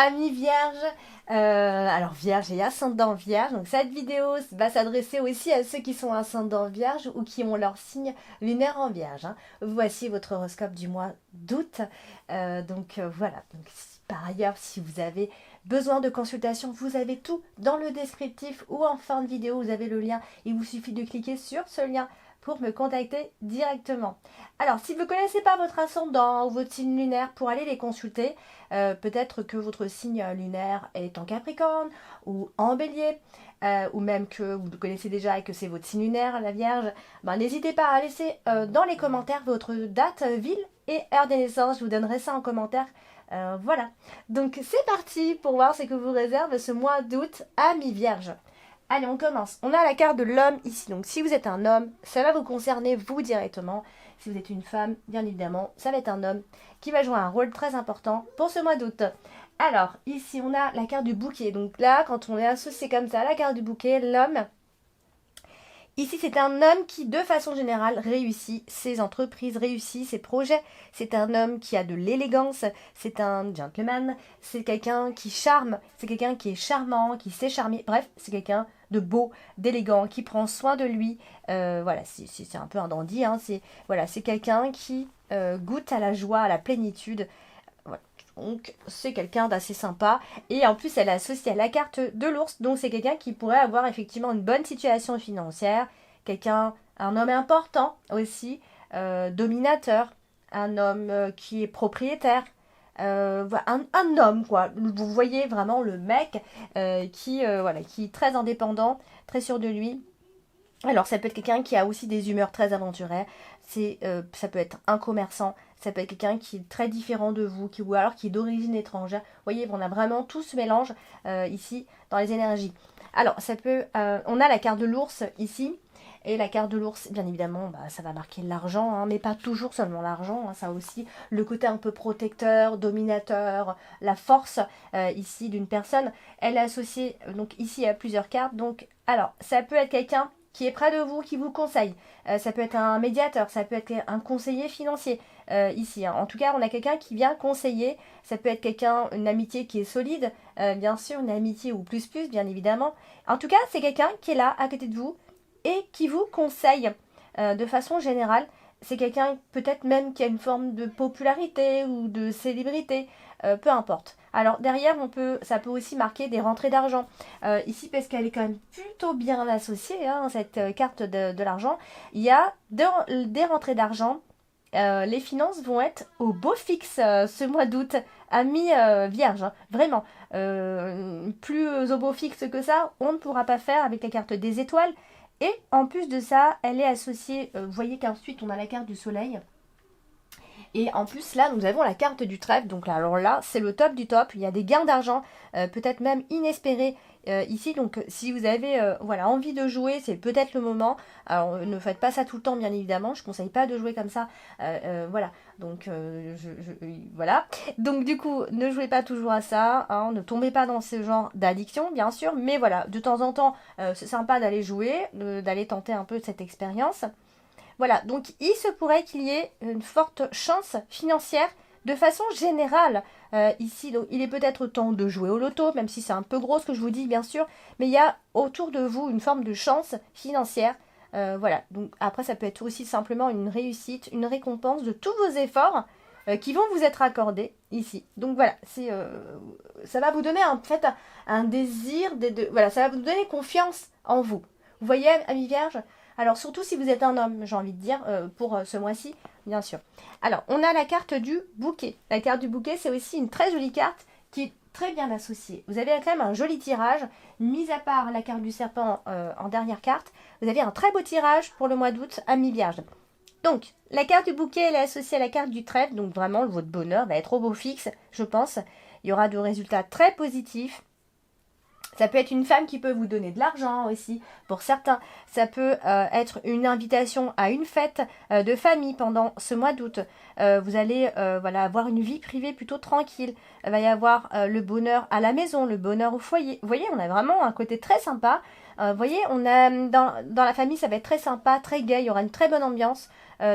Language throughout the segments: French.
amis vierges, alors vierge et ascendant vierge, donc cette vidéo va s'adresser aussi à ceux qui sont ascendant vierge ou qui ont leur signe lunaire en vierge, hein. Voici votre horoscope du mois d'août. Voilà, donc, par ailleurs, si vous avez besoin de consultation, vous avez tout dans le descriptif ou en fin de vidéo, vous avez le lien. Il vous suffit de cliquer sur ce lien pour me contacter directement. Alors, si vous ne connaissez pas votre ascendant ou votre signe lunaire pour aller les consulter, peut-être que votre signe lunaire est en Capricorne ou en Bélier, ou même que vous le connaissez déjà et que c'est votre signe lunaire, la Vierge, ben, n'hésitez pas à laisser dans les commentaires votre date, ville et heure de naissance. Je vous donnerai ça en commentaire. Voilà. Donc, c'est parti pour voir ce que vous réserve ce mois d'août à mi-Vierge. Allez, on commence. On a la carte de l'homme ici. Donc, si vous êtes un homme, ça va vous concerner vous directement. Si vous êtes une femme, bien évidemment, ça va être un homme qui va jouer un rôle très important pour ce mois d'août. Alors, ici, on a la carte du bouquet. Donc là, quand on est associé comme ça à la carte du bouquet, l'homme, ici, c'est un homme qui, de façon générale, réussit ses entreprises, réussit ses projets. C'est un homme qui a de l'élégance, c'est un gentleman, c'est quelqu'un qui charme, c'est quelqu'un qui est charmant, qui sait charmer. Bref, c'est quelqu'un de beau, d'élégant, qui prend soin de lui. Voilà, c'est un peu un dandy, hein. C'est quelqu'un qui goûte à la joie, à la plénitude. Voilà. Donc, c'est quelqu'un d'assez sympa. Et en plus, elle est associée à la carte de l'ours. Donc, c'est quelqu'un qui pourrait avoir effectivement une bonne situation financière. Un homme important aussi, dominateur. Un homme qui est propriétaire. Un homme, quoi. Vous voyez vraiment le mec qui est très indépendant, très sûr de lui. Alors, ça peut être quelqu'un qui a aussi des humeurs très aventurières. Ça peut être un commerçant. Ça peut être quelqu'un qui est très différent de vous, ou alors qui est d'origine étrangère. Vous voyez, on a vraiment tout ce mélange ici dans les énergies. Alors, on a la carte de l'ours ici. Et la carte de l'ours, bien évidemment, ça va marquer l'argent, hein, mais pas toujours seulement l'argent. Hein, ça aussi, le côté un peu protecteur, dominateur, la force ici d'une personne. Elle est associée donc ici à plusieurs cartes. Donc, alors, ça peut être quelqu'un qui est près de vous, qui vous conseille. Ça peut être un médiateur, ça peut être un conseiller financier ici. Hein. En tout cas, on a quelqu'un qui vient conseiller. Ça peut être une amitié qui est solide, bien sûr, une amitié ou plus, bien évidemment. En tout cas, c'est quelqu'un qui est là, à côté de vous, et qui vous conseille de façon générale. C'est quelqu'un peut-être même qui a une forme de popularité ou de célébrité, peu importe. Alors derrière, ça peut aussi marquer des rentrées d'argent. Ici, parce qu'elle est quand même plutôt bien associée, hein, cette carte de l'argent, il y a des rentrées d'argent. Les finances vont être au beau fixe ce mois d'août, à mi-vierge, hein, vraiment. Plus au beau fixe que ça, on ne pourra pas faire avec la carte des étoiles. Et en plus de ça, elle est associée, vous voyez qu'ensuite on a la carte du soleil. Et en plus là, nous avons la carte du trèfle. Donc alors là, c'est le top du top. Il y a des gains d'argent, peut-être même inespérés ici. Donc si vous avez envie de jouer, c'est peut-être le moment. Alors ne faites pas ça tout le temps, bien évidemment. Je ne conseille pas de jouer comme ça. Voilà. Donc voilà. Donc du coup, ne jouez pas toujours à ça. Hein. Ne tombez pas dans ce genre d'addiction, bien sûr. Mais voilà, de temps en temps, c'est sympa d'aller jouer, d'aller tenter un peu cette expérience. Voilà, donc il se pourrait qu'il y ait une forte chance financière de façon générale ici. Donc il est peut-être temps de jouer au loto, même si c'est un peu gros ce que je vous dis bien sûr, mais il y a autour de vous une forme de chance financière. Voilà, donc après ça peut être aussi simplement une réussite, une récompense de tous vos efforts qui vont vous être accordés ici. Donc voilà, ça va vous donner en fait un désir, voilà, ça va vous donner confiance en vous. Vous voyez, amis vierges? Alors, surtout si vous êtes un homme, j'ai envie de dire, pour ce mois-ci, bien sûr. Alors, on a la carte du bouquet. La carte du bouquet, c'est aussi une très jolie carte qui est très bien associée. Vous avez quand même un joli tirage, mis à part la carte du serpent en dernière carte. Vous avez un très beau tirage pour le mois d'août à mi-vierge. Donc, la carte du bouquet, elle est associée à la carte du trèfle. Donc, vraiment, votre bonheur va être au beau fixe, je pense. Il y aura de résultats très positifs. Ça peut être une femme qui peut vous donner de l'argent aussi, pour certains. Ça peut être une invitation à une fête de famille pendant ce mois d'août. Vous allez avoir une vie privée plutôt tranquille. Il va y avoir le bonheur à la maison, le bonheur au foyer. Vous voyez, on a vraiment un côté très sympa. Vous voyez, on a dans la famille, ça va être très sympa, très gai. Il y aura une très bonne ambiance,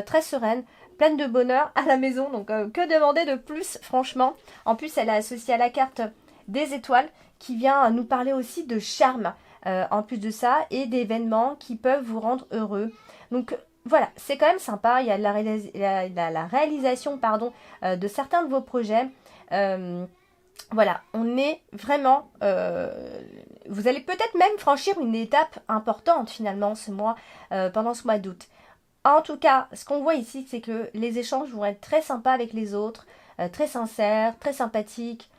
très sereine, pleine de bonheur à la maison. Donc, que demander de plus, franchement. En plus, elle est associée à la carte des étoiles qui vient nous parler aussi de charme en plus de ça et d'événements qui peuvent vous rendre heureux. Donc voilà, c'est quand même sympa. Il y a la réalisation pardon, de certains de vos projets. Voilà, on est vraiment... vous allez peut-être même franchir une étape importante finalement ce mois, pendant ce mois d'août. En tout cas, ce qu'on voit ici, c'est que les échanges vont être très sympas avec les autres, très sincères, très sympathiques.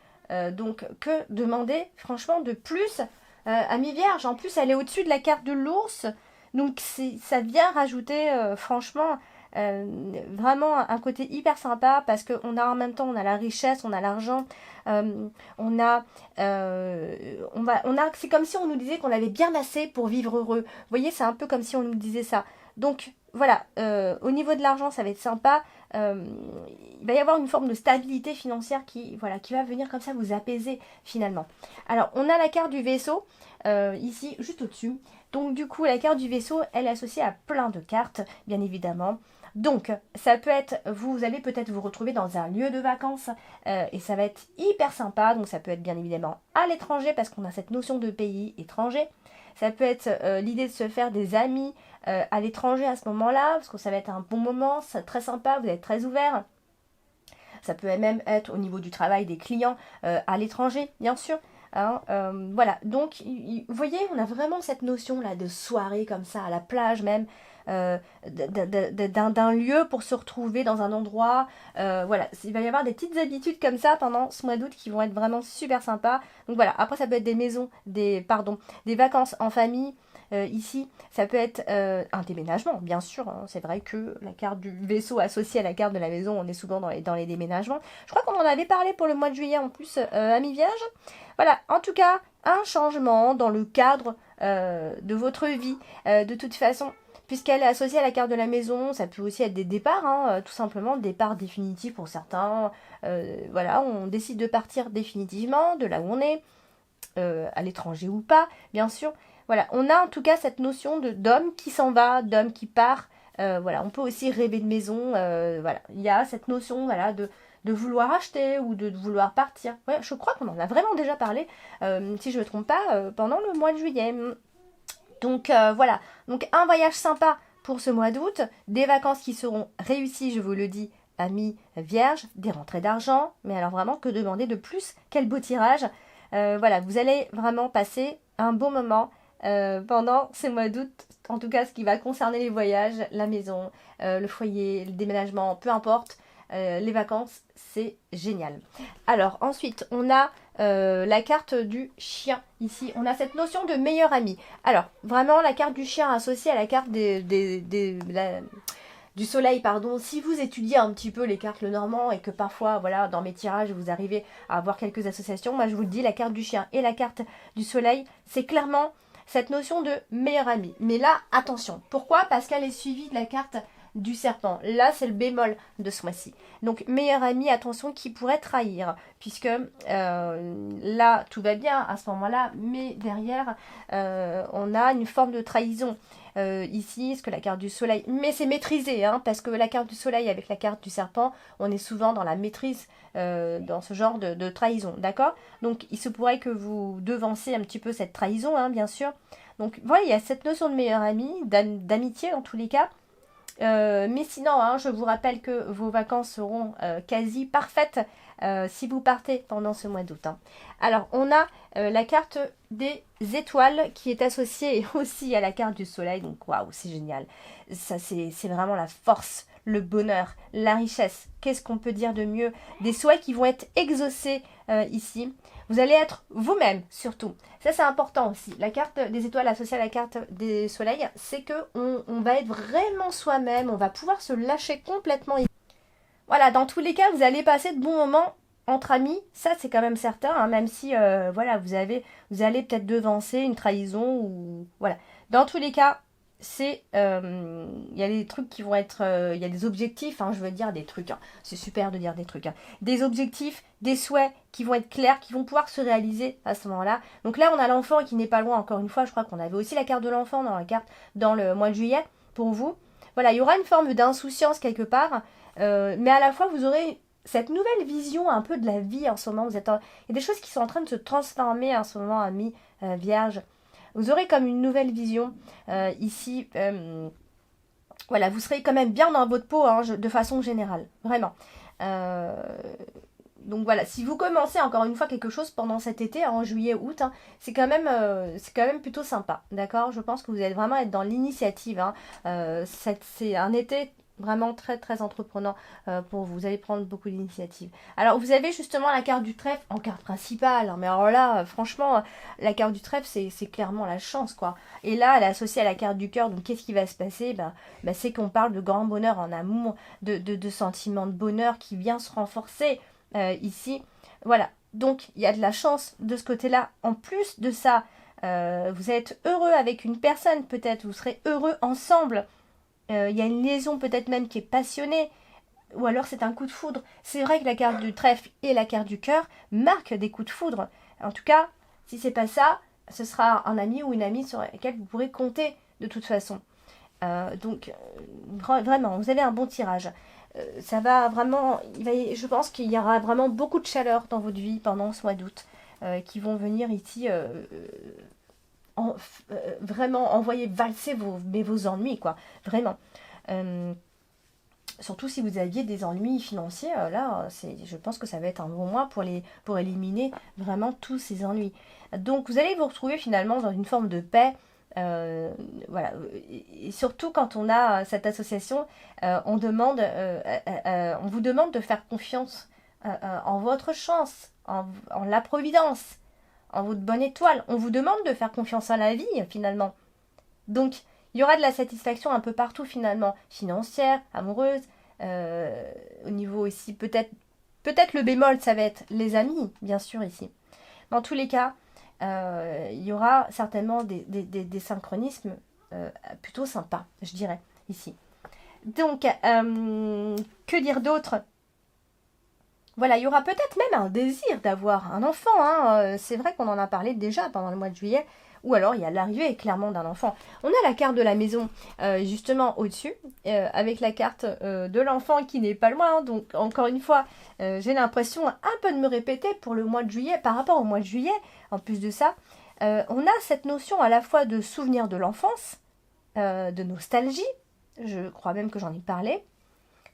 Donc, que demander franchement de plus Ami Vierge? En plus, elle est au-dessus de la carte de l'ours. Donc, ça vient rajouter franchement vraiment un côté hyper sympa parce qu'on a en même temps, on a la richesse, on a l'argent, c'est comme si on nous disait qu'on avait bien assez pour vivre heureux. Vous voyez, c'est un peu comme si on nous disait ça. Donc voilà, au niveau de l'argent, ça va être sympa. Il va y avoir une forme de stabilité financière qui va venir comme ça vous apaiser finalement. Alors, on a la carte du vaisseau, ici, juste au-dessus. Donc du coup, la carte du vaisseau, elle est associée à plein de cartes, bien évidemment. Donc, ça peut être, vous allez peut-être vous retrouver dans un lieu de vacances et ça va être hyper sympa. Donc, ça peut être bien évidemment à l'étranger parce qu'on a cette notion de pays étranger. Ça peut être l'idée de se faire des amis à l'étranger à ce moment-là parce que ça va être un bon moment, c'est très sympa, vous êtes très ouvert. Ça peut même être au niveau du travail des clients à l'étranger, bien sûr. Hein, voilà, donc vous voyez, on a vraiment cette notion là de soirée comme ça, à la plage même, d'un lieu pour se retrouver dans un endroit. Voilà, il va y avoir des petites habitudes comme ça pendant ce mois d'août qui vont être vraiment super sympas. Donc voilà, après ça peut être des vacances en famille. Ici, ça peut être un déménagement, bien sûr. Hein. C'est vrai que la carte du vaisseau associée à la carte de la maison, on est souvent dans les déménagements. Je crois qu'on en avait parlé pour le mois de juillet en plus, Amis Vierge. Voilà, en tout cas, un changement dans le cadre de votre vie. De toute façon, puisqu'elle est associée à la carte de la maison, ça peut aussi être des départs, hein, tout simplement, départ définitif pour certains. Voilà, on décide de partir définitivement de là où on est, à l'étranger ou pas, bien sûr. Voilà, on a en tout cas cette notion d'homme qui s'en va, d'homme qui part. Voilà, on peut aussi rêver de maison. Voilà, il y a cette notion voilà, de vouloir acheter ou de vouloir partir. Ouais, je crois qu'on en a vraiment déjà parlé, si je ne me trompe pas, pendant le mois de juillet. Donc voilà, donc un voyage sympa pour ce mois d'août, des vacances qui seront réussies, je vous le dis, amis vierges, des rentrées d'argent, mais alors vraiment que demander de plus? Quel beau tirage. Voilà, vous allez vraiment passer un beau moment pendant ces mois d'août, en tout cas ce qui va concerner les voyages, la maison, le foyer, le déménagement, peu importe, les vacances, c'est génial. Alors ensuite, on a la carte du chien. Ici, on a cette notion de meilleur ami. Alors, vraiment, la carte du chien associée à la carte du soleil, pardon. Si vous étudiez un petit peu les cartes Lenormand et que parfois, voilà, dans mes tirages, vous arrivez à avoir quelques associations, moi je vous le dis, la carte du chien et la carte du soleil, c'est clairement cette notion de meilleur ami. Mais là, attention. Pourquoi? Parce qu'elle est suivie de la carte du serpent. Là, c'est le bémol de ce mois-ci. Donc, meilleur ami, attention, qui pourrait trahir. Puisque là, tout va bien à ce moment-là. Mais derrière, on a une forme de trahison. Ici, ce que la carte du soleil... Mais c'est maîtrisé, hein, parce que la carte du soleil avec la carte du serpent, on est souvent dans la maîtrise, dans ce genre de trahison, d'accord? Donc, il se pourrait que vous devancez un petit peu cette trahison, hein, bien sûr. Donc, voilà, il y a cette notion de meilleur ami, d'amitié en tous les cas. Mais sinon, hein, je vous rappelle que vos vacances seront quasi parfaites si vous partez pendant ce mois d'août. Hein. Alors, on a la carte des étoiles qui est associée aussi à la carte du soleil. Donc, waouh, c'est génial. Ça, c'est vraiment la force, le bonheur, la richesse. Qu'est-ce qu'on peut dire de mieux? Des souhaits qui vont être exaucés ici. Vous allez être vous-même, surtout. Ça, c'est important aussi. La carte des étoiles associée à la carte des soleils, c'est que on va être vraiment soi-même. On va pouvoir se lâcher complètement. Voilà, dans tous les cas, vous allez passer de bons moments entre amis. Ça, c'est quand même certain. Hein, même si, voilà, vous allez peut-être devancer une trahison ou... Voilà. Dans tous les cas, il y a des trucs qui vont être, il y a des objectifs, hein, je veux dire des trucs, hein. C'est super de dire des trucs, hein. Des objectifs, des souhaits qui vont être clairs, qui vont pouvoir se réaliser à ce moment-là. Donc là, on a l'enfant qui n'est pas loin, encore une fois, je crois qu'on avait aussi la carte de l'enfant dans le mois de juillet, pour vous. Voilà, il y aura une forme d'insouciance quelque part, mais à la fois, vous aurez cette nouvelle vision un peu de la vie en ce moment. Il y a des choses qui sont en train de se transformer en ce moment, amis vierges. Vous aurez comme une nouvelle vision ici. Voilà, vous serez quand même bien dans votre peau hein, de façon générale, vraiment. Euh, donc voilà, si vous commencez encore une fois quelque chose pendant cet été, en juillet, août, hein, c'est quand même plutôt sympa, d'accord. Je pense que vous allez vraiment être dans l'initiative. Hein. C'est un été vraiment très très entreprenant pour vous. Vous allez prendre beaucoup d'initiatives. Alors vous avez justement la carte du trèfle en carte principale. Hein, mais alors là, franchement, la carte du trèfle, c'est clairement la chance, quoi. Et là, elle est associée à la carte du cœur. Donc qu'est-ce qui va se passer c'est qu'on parle de grand bonheur en amour, de sentiments de bonheur qui vient se renforcer ici. Voilà, donc il y a de la chance de ce côté-là. En plus de ça, vous êtes heureux avec une personne, peut-être, vous serez heureux ensemble. Il y a une liaison peut-être même qui est passionnée, ou alors c'est un coup de foudre. C'est vrai que la carte du trèfle et la carte du cœur marquent des coups de foudre. En tout cas, si c'est pas ça, ce sera un ami ou une amie sur laquelle vous pourrez compter de toute façon. Vraiment, vous avez un bon tirage. Ça va vraiment, je pense qu'il y aura vraiment beaucoup de chaleur dans votre vie pendant ce mois d'août qui vont venir ici vraiment envoyer valser vos ennuis, quoi. Vraiment. Euh, Surtout si vous aviez des ennuis financiers, là, je pense que ça va être un bon mois pour éliminer vraiment tous ces ennuis. Donc vous allez vous retrouver finalement dans une forme de paix. Voilà. Et surtout quand on a cette association, on vous demande de faire confiance en votre chance, en la providence, en votre bonne étoile. On vous demande de faire confiance à la vie finalement. Donc il y aura de la satisfaction un peu partout finalement, financière, amoureuse, au niveau ici peut-être le bémol ça va être les amis bien sûr ici. Dans tous les cas, il y aura certainement des synchronismes plutôt sympas, je dirais, ici. Donc, que dire d'autre? Voilà, il y aura peut-être même un désir d'avoir un enfant. Hein. C'est vrai qu'on en a parlé déjà pendant le mois de juillet. Ou alors il y a l'arrivée clairement d'un enfant. On a la carte de la maison justement au-dessus, avec la carte de l'enfant qui n'est pas loin. Hein. Donc encore une fois, j'ai l'impression un peu de me répéter pour le mois de juillet par rapport au mois de juillet. En plus de ça, on a cette notion à la fois de souvenir de l'enfance, de nostalgie, je crois même que j'en ai parlé,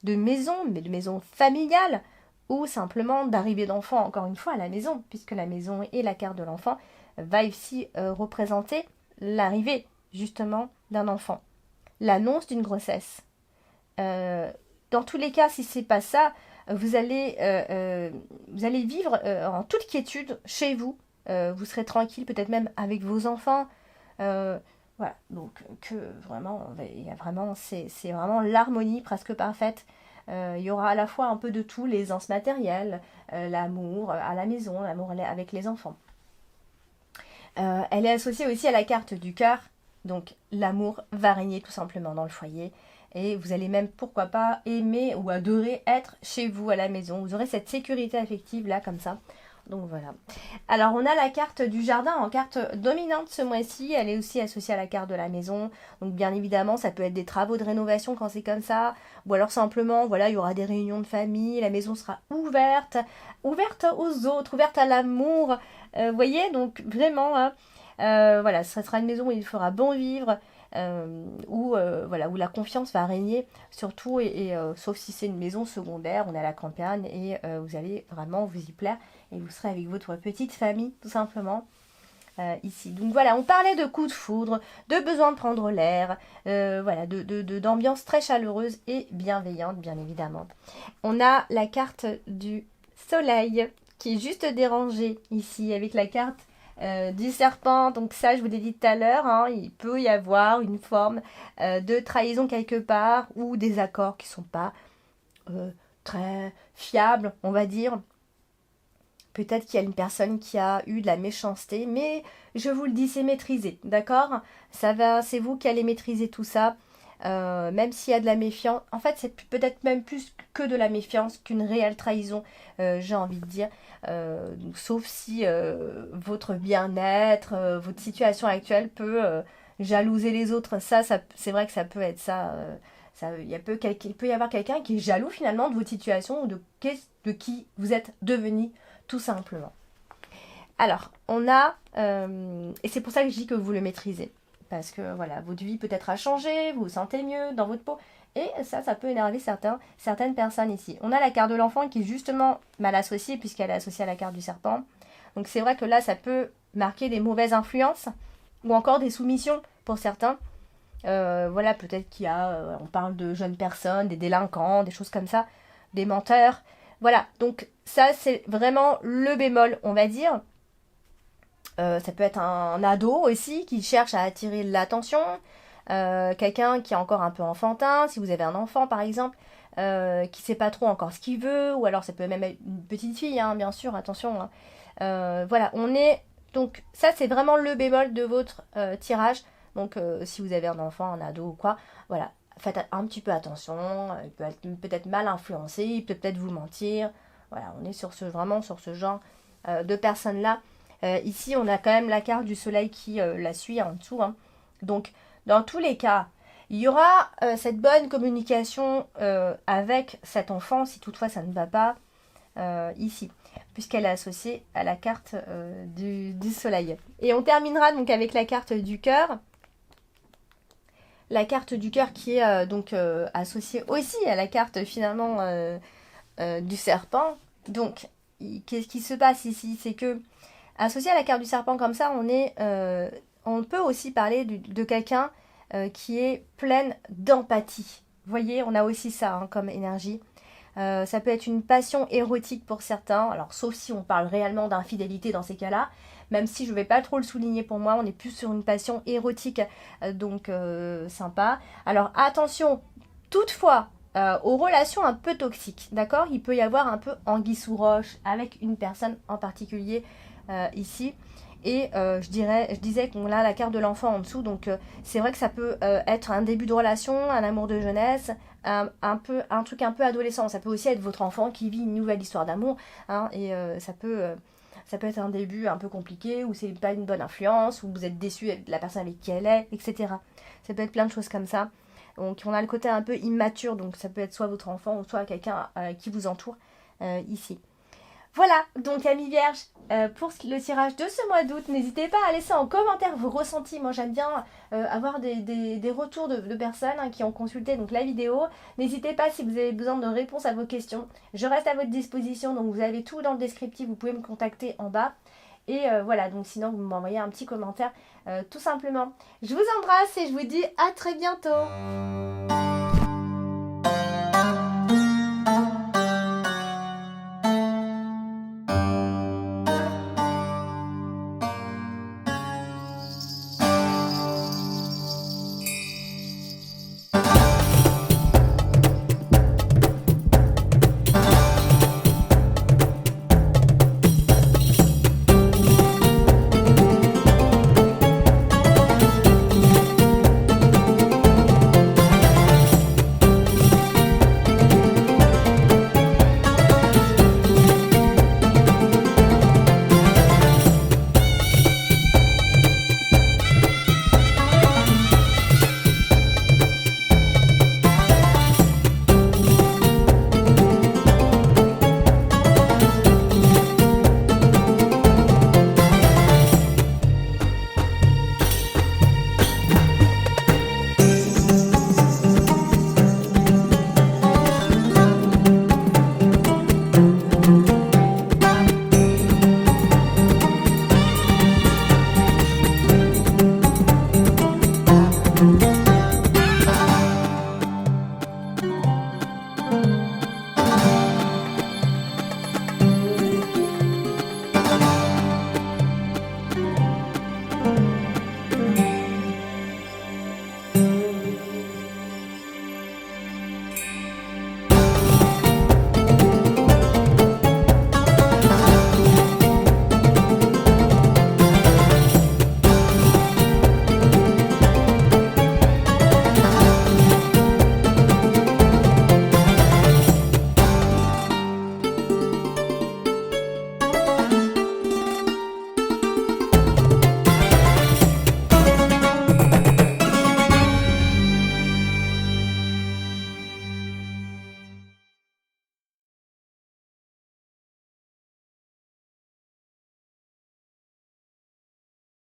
de maison, mais de maison familiale, ou simplement d'arrivée d'enfant, encore une fois, à la maison, puisque la maison et la carte de l'enfant va ici représenter l'arrivée, justement, d'un enfant. L'annonce d'une grossesse. Dans tous les cas, si c'est pas ça, vous allez vivre en toute quiétude chez vous. Vous serez tranquille, peut-être même avec vos enfants. Voilà, donc que vraiment, il y a vraiment, c'est vraiment l'harmonie presque parfaite. Il y aura à la fois un peu de tout, l'aisance matérielle, l'amour à la maison, l'amour avec les enfants. Elle est associée aussi à la carte du cœur, donc l'amour va régner tout simplement dans le foyer. Et vous allez même, pourquoi pas, aimer ou adorer être chez vous à la maison. Vous aurez cette sécurité affective là, comme ça. Donc voilà. Alors on a la carte du jardin en carte dominante ce mois-ci. Elle est aussi associée à la carte de la maison. Donc bien évidemment, ça peut être des travaux de rénovation quand c'est comme ça. Ou alors simplement, voilà, il y aura des réunions de famille. La maison sera ouverte. Ouverte aux autres, ouverte à l'amour. Vous voyez, donc vraiment, hein, voilà, ça sera une maison où il fera bon vivre. Voilà, où la confiance va régner surtout sauf si c'est une maison secondaire, on est à la campagne et vous allez vraiment vous y plaire et vous serez avec votre petite famille tout simplement ici. Donc voilà, on parlait de coups de foudre, de besoin de prendre l'air, voilà, d'ambiance très chaleureuse et bienveillante bien évidemment. On a la carte du soleil qui est juste dérangée ici avec la carte du serpent. Donc ça je vous l'ai dit tout à l'heure, hein, il peut y avoir une forme de trahison quelque part ou des accords qui sont pas très fiables, on va dire. Peut-être qu'il y a une personne qui a eu de la méchanceté, mais je vous le dis, c'est maîtrisé, d'accord? C'est vous qui allez maîtriser tout ça. Même s'il y a de la méfiance, en fait c'est peut-être même plus que de la méfiance qu'une réelle trahison, j'ai envie de dire. Sauf si votre bien-être, votre situation actuelle peut jalouser les autres. Ça c'est vrai que ça peut être ça. Il peut y avoir quelqu'un qui est jaloux finalement de votre situation ou de qui vous êtes devenu tout simplement. Alors, on a, et c'est pour ça que je dis que vous le maîtrisez, parce que voilà, votre vie peut-être a changé, vous vous sentez mieux dans votre peau, et ça peut énerver certaines personnes ici. On a la carte de l'enfant qui est justement mal associée, puisqu'elle est associée à la carte du serpent. Donc c'est vrai que là, ça peut marquer des mauvaises influences, ou encore des soumissions pour certains. Voilà, peut-être qu'il y a, on parle de jeunes personnes, des délinquants, des choses comme ça, des menteurs. Voilà, donc ça c'est vraiment le bémol, on va dire. Ça peut être un ado aussi qui cherche à attirer l'attention, quelqu'un qui est encore un peu enfantin, si vous avez un enfant par exemple, qui ne sait pas trop encore ce qu'il veut, ou alors ça peut même être une petite fille, hein, bien sûr, attention. Hein. Voilà, donc ça c'est vraiment le bémol de votre tirage. Donc si vous avez un enfant, un ado ou quoi, voilà, faites un petit peu attention, il peut être peut-être mal influencé, il peut peut-être vous mentir. Voilà, on est vraiment sur ce genre de personnes-là. Ici, on a quand même la carte du soleil qui la suit en dessous. Hein. Donc, dans tous les cas, il y aura cette bonne communication avec cet enfant, si toutefois ça ne va pas ici, puisqu'elle est associée à la carte du soleil. Et on terminera donc avec la carte du cœur. La carte du cœur qui est donc associée aussi à la carte finalement du serpent. Donc, qu'est-ce qui se passe ici? C'est que associé à la carte du serpent comme ça, on peut aussi parler de quelqu'un qui est pleine d'empathie. Vous voyez, on a aussi ça hein, comme énergie. Ça peut être une passion érotique pour certains, alors sauf si on parle réellement d'infidélité dans ces cas-là, même si je ne vais pas trop le souligner pour moi, on est plus sur une passion érotique, donc sympa. Alors attention, toutefois, aux relations un peu toxiques, d'accord? Il peut y avoir un peu anguille sous roche avec une personne en particulier ici. Et je disais qu'on a la carte de l'enfant en dessous, donc c'est vrai que ça peut être un début de relation, un amour de jeunesse, un truc un peu adolescent. Ça peut aussi être votre enfant qui vit une nouvelle histoire d'amour, hein, et ça peut être un début un peu compliqué, ou c'est pas une bonne influence, ou vous êtes déçu de la personne avec qui elle est, etc. Ça peut être plein de choses comme ça. Donc on a le côté un peu immature, donc ça peut être soit votre enfant, ou soit quelqu'un qui vous entoure ici. Voilà, donc amis vierges, pour le tirage de ce mois d'août, n'hésitez pas à laisser en commentaire vos ressentis. Moi j'aime bien avoir des retours de personnes hein, qui ont consulté donc, la vidéo. N'hésitez pas si vous avez besoin de réponses à vos questions. Je reste à votre disposition, donc vous avez tout dans le descriptif, vous pouvez me contacter en bas. Et voilà, donc sinon vous m'envoyez un petit commentaire tout simplement. Je vous embrasse et je vous dis à très bientôt.